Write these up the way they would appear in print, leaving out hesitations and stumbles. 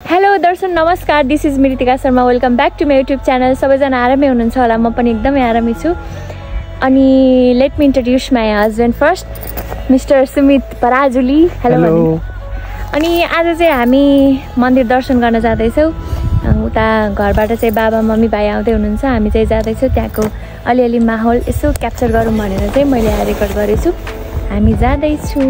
Hello दर्शन नमस्कार, this is Mritika Sharma. Welcome back to my YouTube channel. सबैजना आरामै हुनुहुन्छ होला, म पनि एकदमै आरामै छु। अनि let me introduce my husband first, mister Sumit Parajuli. Hello. अनि आज चाहिँ हामी मन्दिर दर्शन गर्न जाँदैछौँ। उता घरबाट चाहिँ बाबा मम्मी भाइ आउँदै हुनुहुन्छ, हामी चाहिँ जाँदैछौँ। त्यहाँको अलिअलि माहौल यसो क्याप्चर गरौँ भनेर चाहिँ मैले रेकर्ड गरेछु। हामी जाँदैछौँ।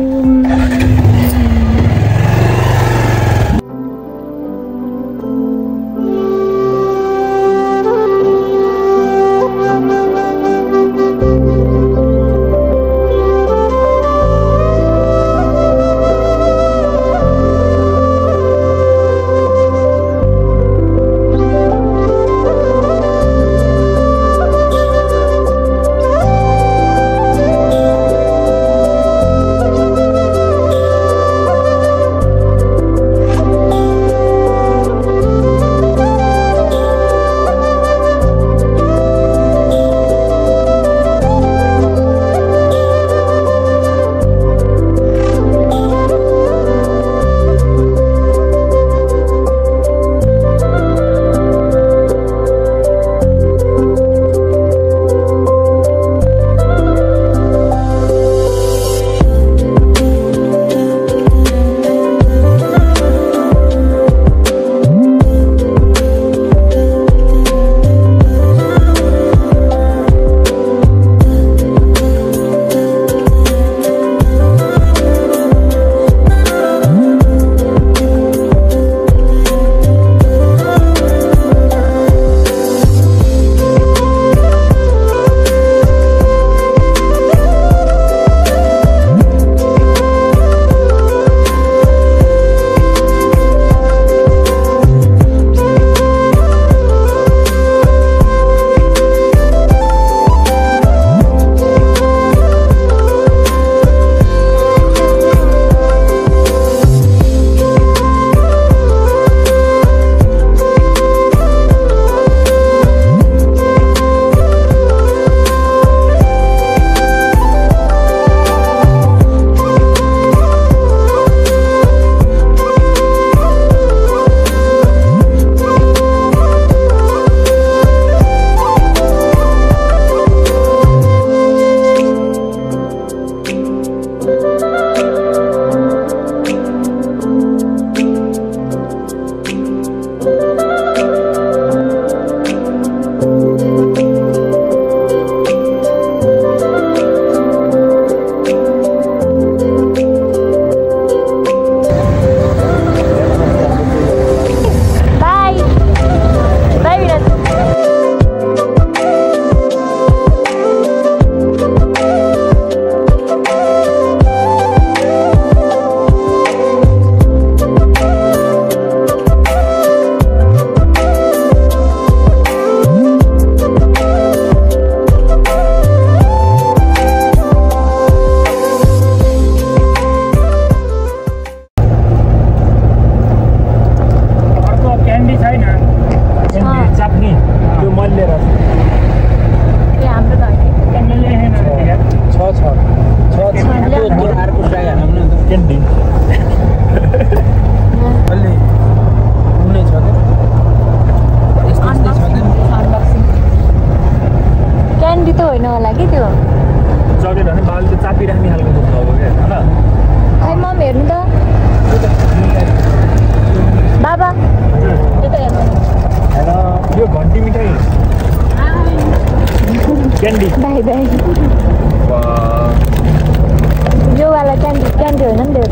यो वाला क्यान्डी होइन नि त्यो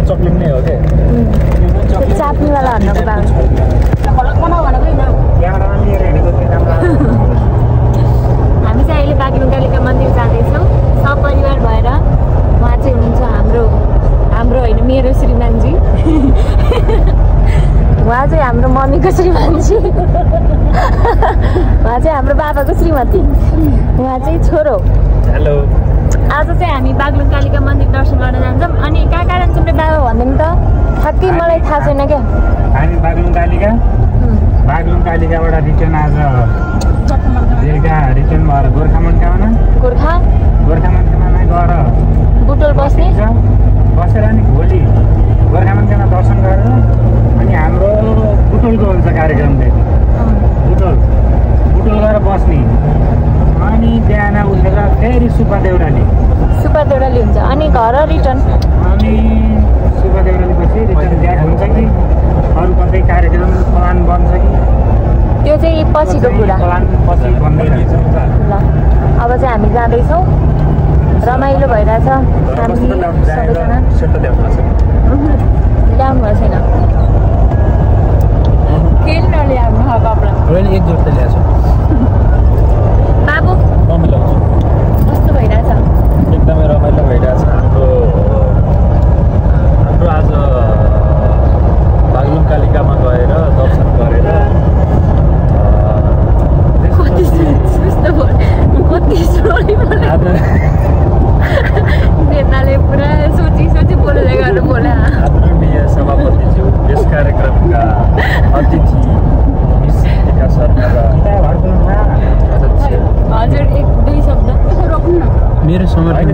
चक्लेट नै हो क्या, चाप्ने वाला भन्नुको बाबा। हामी चाहिँ अहिले बागलुङ कालिका मन्दिर जाँदैछौँ सपरिवार भएर। उहाँ चाहिँ हुनुहुन्छ हाम्रो होइन, मेरो श्रीमानजी। उहाँ चाहिँ हाम्रो मम्मीको श्रीमानजी। उहाँ चाहिँ हाम्रो बाबाको श्रीमती। उहाँ चाहिँ छोरो। हेलो। आज चाहिँ हामी बागलुङ कालिका मन्दिर दर्शन गर्न जान्छौँ। अनि कहाँ कहाँ जान्छौँ रे बाबा भन्दैन त, ठ्याक्कै मलाई थाहा छैन क्या। हामी बागलुङ कालिकाबाट रिटर्न आज बेलुका रिटर्न भएर गोर्खा मनकामना गएर बुटोल बस्ने बसेर अनि भोलि गोर्खा मनकामना दर्शन गरेर अनि हाम्रो घर रिटर्न अनि शुभ देउरालीपछि रिटर्न ब्याक हुन्छ कि अरू कतै कार्यक्रम प्लान बन्छ कि त्यो चाहिँ पछिको कुरा प्लान पछि भन्दै रहेछ ल अब चाहिँ हामी जाँदैछौँ रमाइलो भइरहेछ हामी सबैजना ल्याउनु भएको छैन खेल्न ल्याउनु कपडा एक जोड ल्याएको छु बाबु रमाइलो कस्तो भइरहेछ एकदमै रमाइलो भइरहेछ हाम्रो आज बागलुङ कालिकामा गएर दर्शन गरेर नेताले पुरा सोची बोलेर गरेर बोला आदरणीय सभापतिज्यू यस कार्यक्रमका अतिथि मिस रितिका शर्मा र हजुर एक दुई शब्द रोक्नु न मेरो समर्थन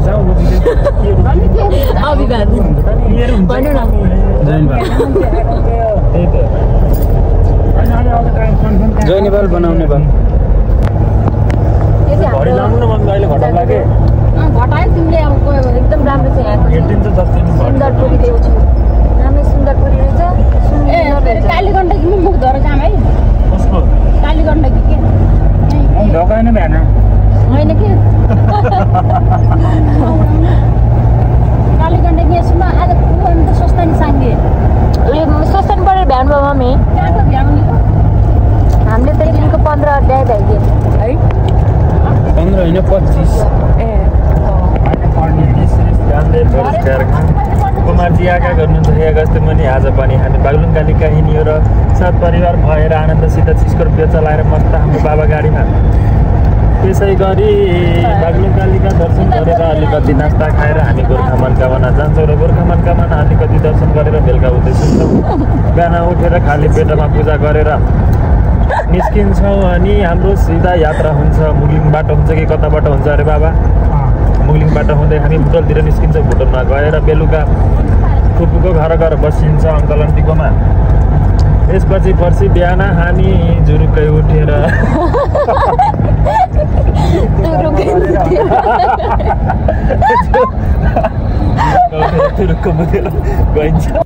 अभिवादन भन्नु न जय नेपाल बनाउने भयो घटायो तिमीले अब एकदम राम्रो छ यहाँको सुन्दरपुरी देऊ राम्रै सुन्दरपुरी रहेछ कालीगण्डकी मुख धर जाम है कालीगण्डकी के ढोकाएन भएन होइन के कालीगण्डकी यसमा आज अन्त सस्तानी साङ्गे उयो सस्तानी परेर भ्याउनु भयो मम्मी कहाँको भ्याउने हामीले त दिनको 15 अध्याय भ्याइदियो है 15 होइन 25 कुमारजी आका गर्नुहुन्छ 1 अगस्त पनि आज पनि हामी बागलुङ कालिका हिँड्यो र सात परिवार भएर आनन्दसित स्कर्पियो चलाएर मस्त हाम्रो बाबा गाडीमा त्यसै गरी बागलुङ कालिका दर्शन गरेर अलिकति नास्ता खाएर हामी गोर्खा मनकामना जान्छौँ र गोर्खा मनकामना अलिकति दर्शन गरेर बेलुका उतै सुन्छौँ बिहान उठेर खाली पेटमा पूजा गरेर निस्किन्छौँ अनि हाम्रो सिधा यात्रा हुन्छ मुगलिङबाट हुन्छ कि कताबाट हुन्छ अरे बाबा मुगलिङबाट हुँदै हामी भुटलतिर निस्किन्छौँ भुटलमा गएर बेलुका फुपूको घर गएर बसिन्छ अङ्कल आन्टीकोमा त्यसपछि पर्सि बिहान हामी जुरुक्कै उठेर गइन्छ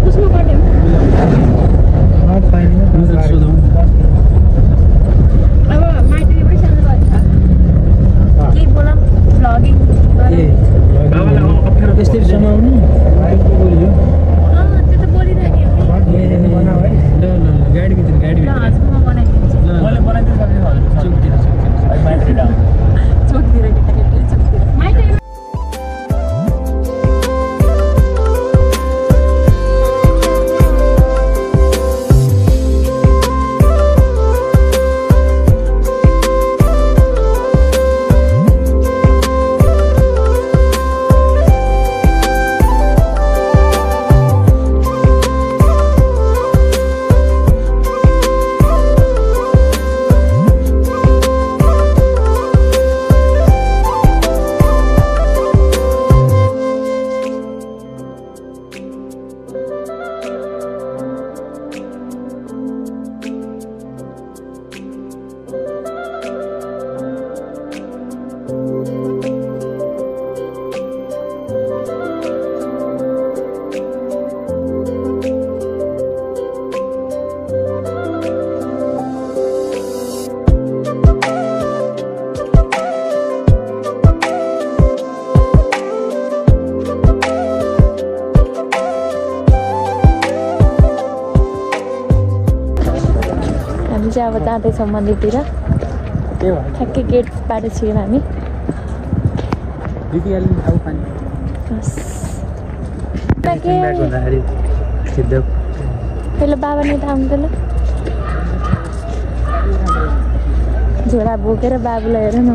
उसमा गर्दियौँ अब माइतीले पनि सानो गर्छ के बोला भ्लगिङ यस्तै समाउनु त्यो त बोलिरहेको गाडीभित्र गाडी हजुर म बनाइदिन्छु मैले बनाइदिनु सक्छु चोकतिर माइती डाउन चोकतिर केटाकेटीले चोकतिर माइती अब जाँदैछौँ मन्दिरतिर ठ्याक्कै गेटबाट छियौँ हामी पहिला बाबा नै त आउँदैन झोला बोकेर बाबुलाई हेर न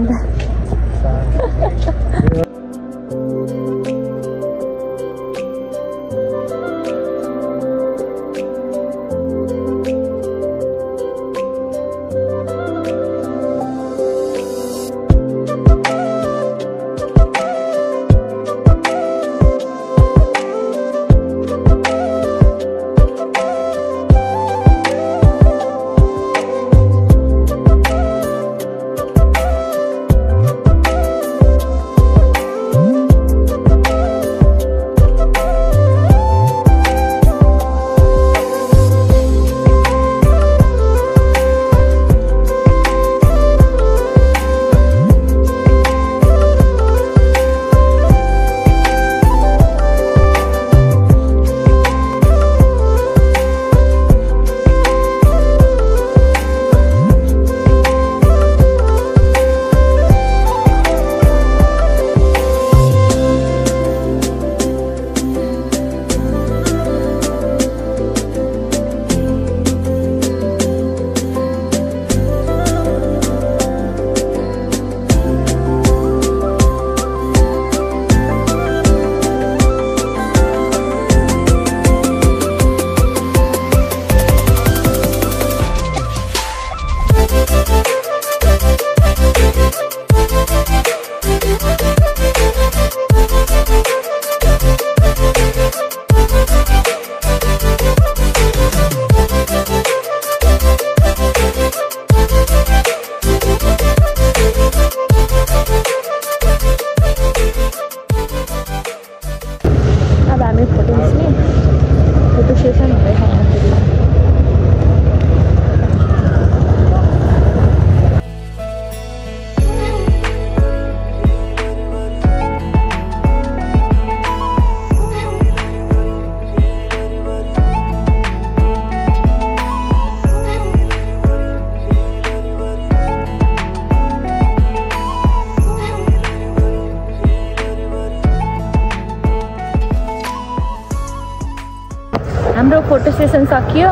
हाम्रो फोटो सेसन सकियो,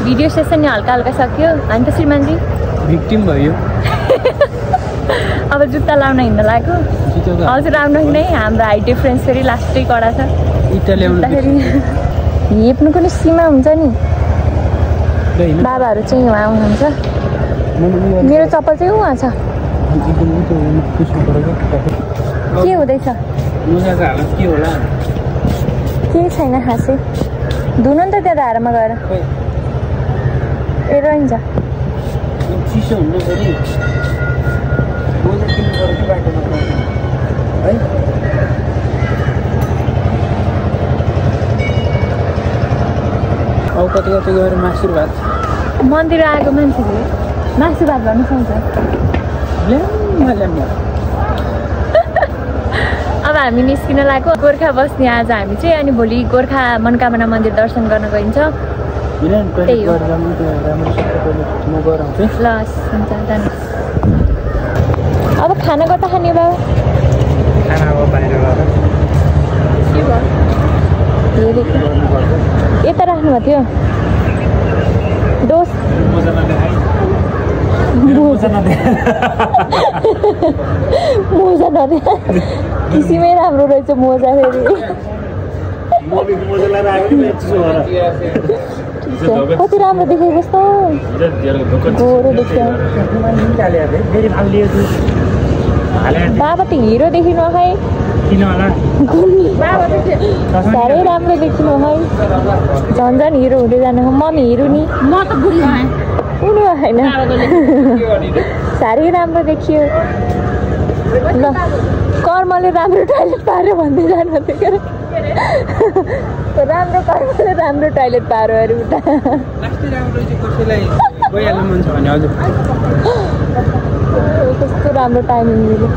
भिडियो सेसन नि हल्का हल्का सकियो। अनि त श्रीमानजी भिक्टिम भयो। अब जुत्ता लाउन हिँड्न लाग्यो। हजुर आउनु नै हाम्रो हाइट डिफरेन्स फेरि लास्टै कडा छ। हेप्नुको नि सीमा हुन्छ नि। बाबाहरू चाहिँ उहाँ आउनुहुन्छ। मेरो चप्पल चाहिँ उहाँ छ। के हुँदैछ? केही छैन खासै। धुनु नि त त्यहाँ धारामा गएर। ए रहन्छ चिसो हुनु पऱ्यो है। कतै कतै गएर मासु भात मन्दिर आएको मान्छेले मासु भात भन्न सक्छ। अब हामी निस्किन लागेको गोर्खा बस्ने आज हामी चाहिँ, अनि भोलि गोर्खा मनोकामना मन्दिर दर्शन गर्न गइन्छ। त्यही हो। ल हुन्छ जानु। अब खाना कता खाने बाबा? खाना अब बाहिर गएर यता राख्नुभएको थियो दोस्त। मोजा नदे किसिमै राम्रो रहेछ मोजा। फेरि कति राम्रो देखेको कस्तो गोरो देख्यो। बाबा त हिरो देखिनु है, साह्रै राम्रो देखिनु है। झन् झन् हिरो हुँदै जानु। मम्मी हिरो नि, म त बुढी उनी होइन, साह्रै राम्रो देखियो। ल कर्मले राम्रो टोइलेट पार्यो भन्दै जानु थियो। राम्रो कर्मले राम्रो टोइलेट पार्यो अरे उता। कस्तो राम्रो टाइमिङ मिल्यो।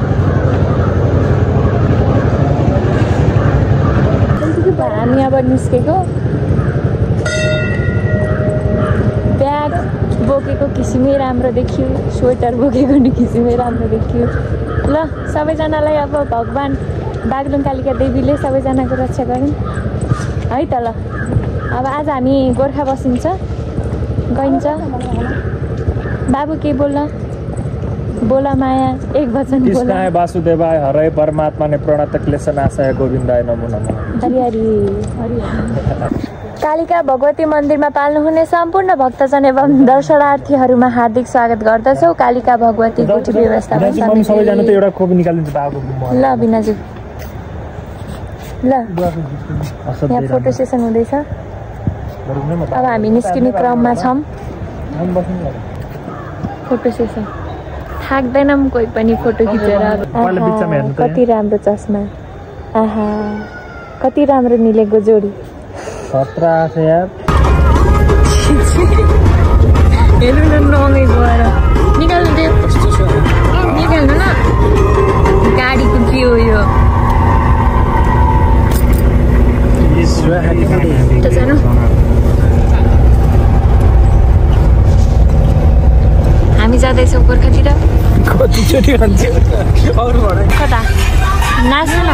हामी अब निस्केको ब्याग बोकेको किसिमै राम्रो देखियो, स्वेटर बोकेको नि किसिमै राम्रो देखियो। ल सबैजनालाई अब भगवान् बागलुङ कालिका देवीले सबैजनाको रक्षा गरौँ है त। ल अब आज हामी गोर्खा बसिन्छ गइन्छ। बाबु के बोल्न बोला माया एक वचन बोला। कृष्णाय वासुदेवाय हरे परमात्मा ने प्रणत क्लेशनाशाय गोविन्दाय नमो नमः। हरि हरि हरि। कालिका भगवती मन्दिरमा पाल्नुहुने सम्पूर्ण भक्तजन एवं दर्शनार्थीहरूमा हार्दिक स्वागत गर्दछौँ। कालिका भगवती गुठी व्यवस्थापन समिति। ल बिनाजु ल यहाँ फोटो सेसन हुँदैछ। अब हामी निस्किने क्रममा छौँ। फोटो सेसन थाक्दैनौँ कोही पनि फोटो खिचेर। कति राम्रो चस्मा, आहा कति राम्रो मिलेको जोडी। हेर्नु न नङै गएर निकाल्नु दे, निकाल्नु न। गाडीको के हो यो? हामी जाँदैछौँ गोर्खातिर। कता नाच्नु न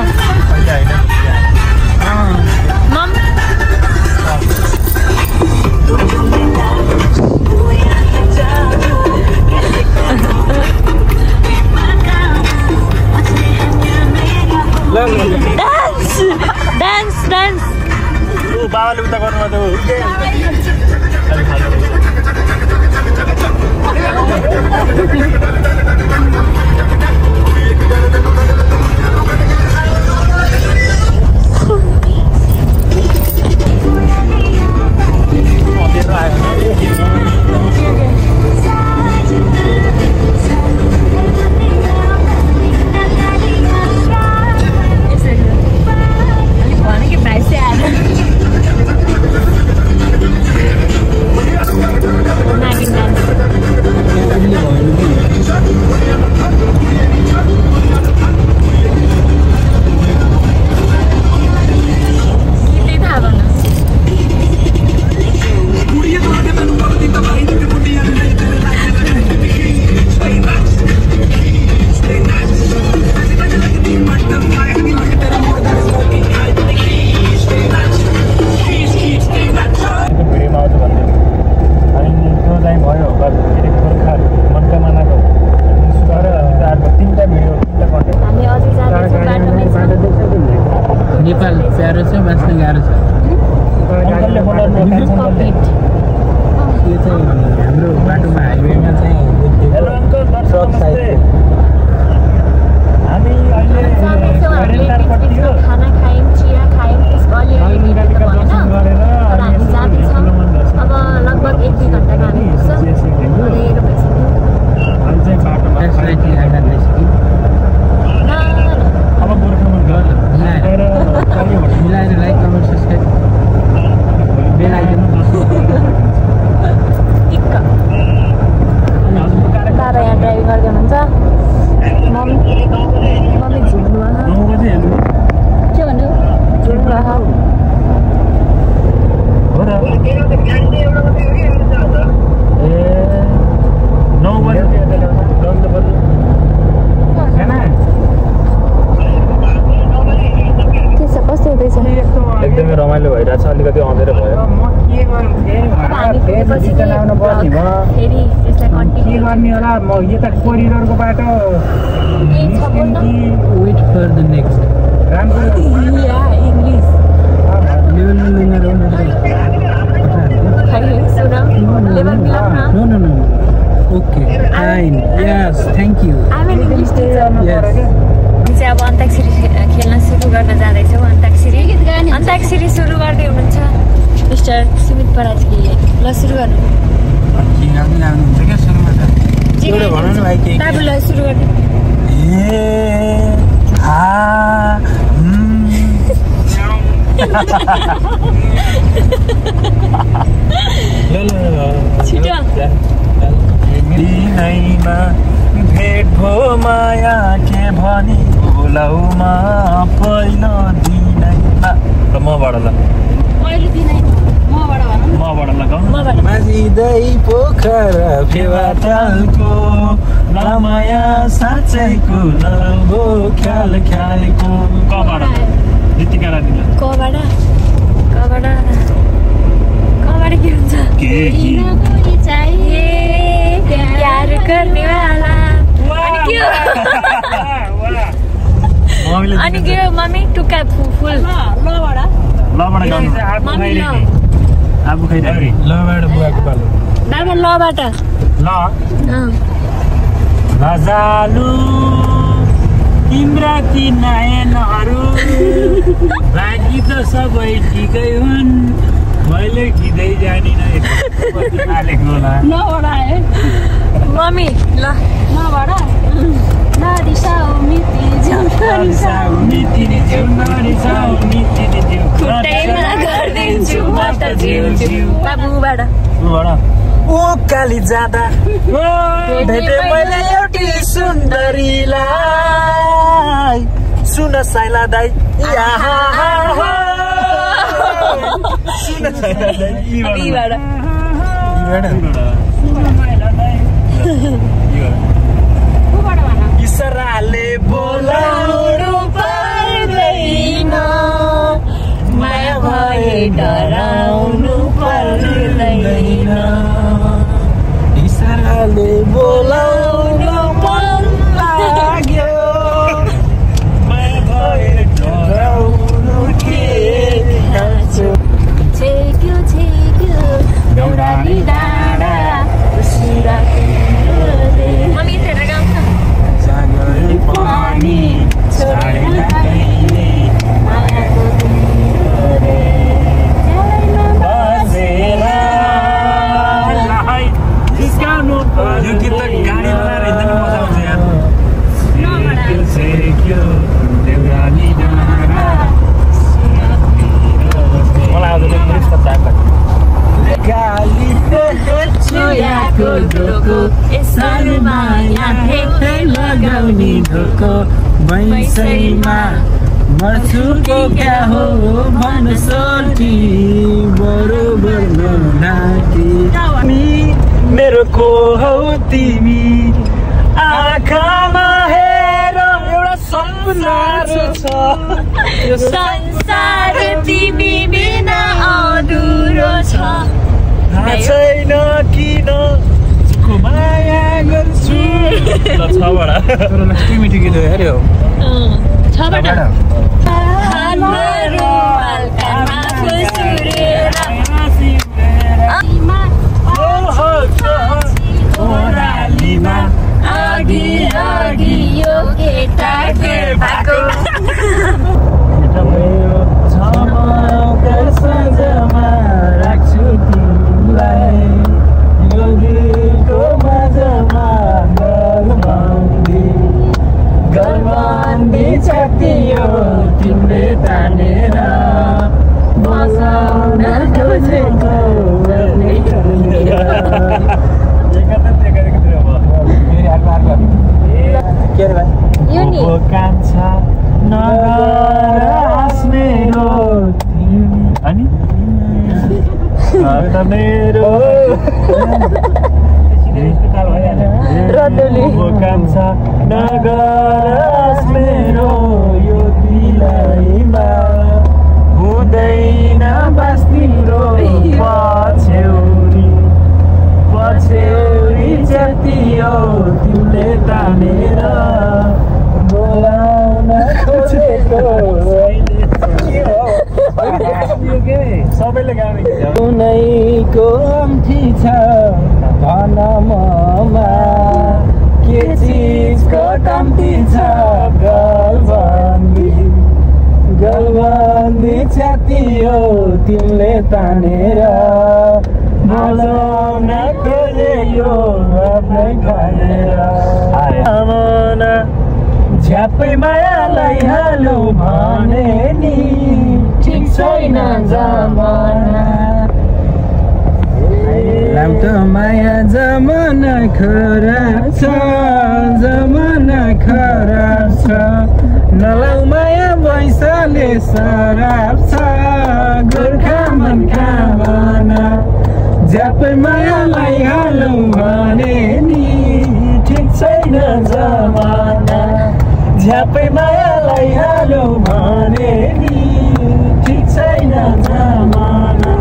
मम। डान्स डान्स डान्स बाबाले उता गर्नु नेपाल प्यारो छ, बाँच्न गाह्रो छ। यो चाहिँ हाम्रो बाटोमा हाइवेमा चाहिँ ट्रक साइड। हामी खाना खायौँ, चिया खायौँ, त्यसको अलिअलि हामी जाँदैछौँ। अब लगभग 1-2 घन्टाको हामी पुग्छ। मिलाएर लाइक कमेन्ट सब्सक्राइब बेल आइकन मम्मी झुम्नु 9 बजे हेर्नु के भन्नु झुम्नु हो र ए 9 बजे ल्याउनु पर्छ के छ कस्तो हुँदैछ एकदमै रमाइलो भइरहेछ अलिकति अँधेरो भयो फेरि यसलाई कन्टिन्यू गर्ने होला म यता कोरिडोरको बाटो केही छ बोल्न वेट फर द नेक्स्ट राम्रो इङ्ग्लिस सुन लेभल मिलाउन no no no okay fine yes thank you I'm an English teacher yes हामी चाहिँ अब अन्ताक्षरी खेल्न सुरु गर्न जाँदैछौँ अन्ताक्षरी सुरु गर्दै हुनुहुन्छ मिस्टर सुमित पराजकी ल सुरु गर्नु हुन्छ क्या सुरुमा त एउटा भन न भाइ के बाबुलाई सुरु गर्नु छिटो दिनैमा भेट भो माया के भनी भोलाउमा पहिलो दिनैमा ल मबाट ल पहिलो दिनै मबाट ल गाउँ माझिँदै पोखरा फेवातालको लामाया साँच्चैको लभो ख्याल ख्यालको कबाट गीतिका रानीले कबाट के हुन्छ कोही चाहिए प्यार गर्ने वाला अनि के हो मम्मी टुक्का फुल लबाट गाउनु मम्मी ल आफू खाइरहे लबाट बुवाको पालो बाबा लबाट ल लजालु तिम्रा ती नयनहरू लागि त सबै ठिकै हुन् मैले खिँदै जानिन हालेको होला नबाट आयो मम्मी ल खुट्टैमा गरिदिन्छु म त जिउ बाबुबाट उकाली जाँदा भेटे मैले एउटी सुन्दरीलाई सुन साइला दाइ सुन साइला दाइ इसराले बोलाउनु पर्दैन माया भए डराउनु पर्दैन इसराले बोलाउनु मन लाग्यो माया भए डराउनु के छेक्यो देउराली डाँडा मम्मी हेरेर गाउँछ पानी यो गीत त गाडी लगाएर हिँड्दा नि मजा आउँछ यार मलाई लगाउने ढोको बैसैमा मर्छुको क्या हो भन सोल्टी बरोबर नढाकी मेरो को हौ तिमी आँखामा हेर एउटा संसार छ यो संसार तिमी बिना अधुरो छ छैन किन माया गर्छु ल छबाट तर लास्टै मिठो गीत हो यार यो छबाट ओरालीमा अघि अघि यो केटा फेर भएको सजमा राख्छु तिमीलाई यो गीतको माझमा गरमान्दी छातियो तिमीले तानेर बसाउन खोजेको यो नि कान्छा नगर मेरो अनि मेरो कान्छा नगर मेरो यो दिलैमा हुँदैन बास्तिरो पछ्यौरी जति हो तिमीले तानेर बोलाउन खोजेको सबैले गाउने कुनैको अम्ठी छ भन ममा के चिजको कम्ती छ गलबन्दी छाती हो तिमीले तानेर बोलाउन खोजेको आफ्नै खानेर झ्यापै मायालाई हालौ भने नि ठिक छैन जमाना लाम्टो माया जमाना खराब छ नलाउ माया पैसाले सराब छ गोर्खा मनका भना झ्यापै मायालाई हालौ भने नि ठिक छैन जमाना झ्यापै मायालाई हालौ भने नि ठिक छैन जमाना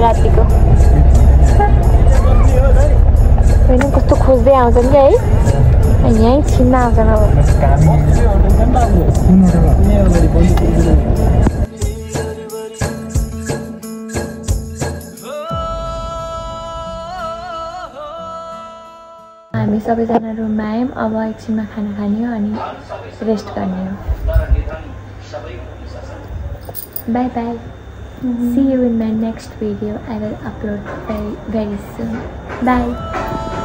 रातिको होइन कस्तो खोज्दै आउँछन् क्या है यहीँ छिन्न आउँछन् अब हामी सबैजना रुममा आयौँ अब एकछिनमा खाना खाने हो अनि रेस्ट गर्ने हो by by See you in my next video. I will upload very soon. Bye.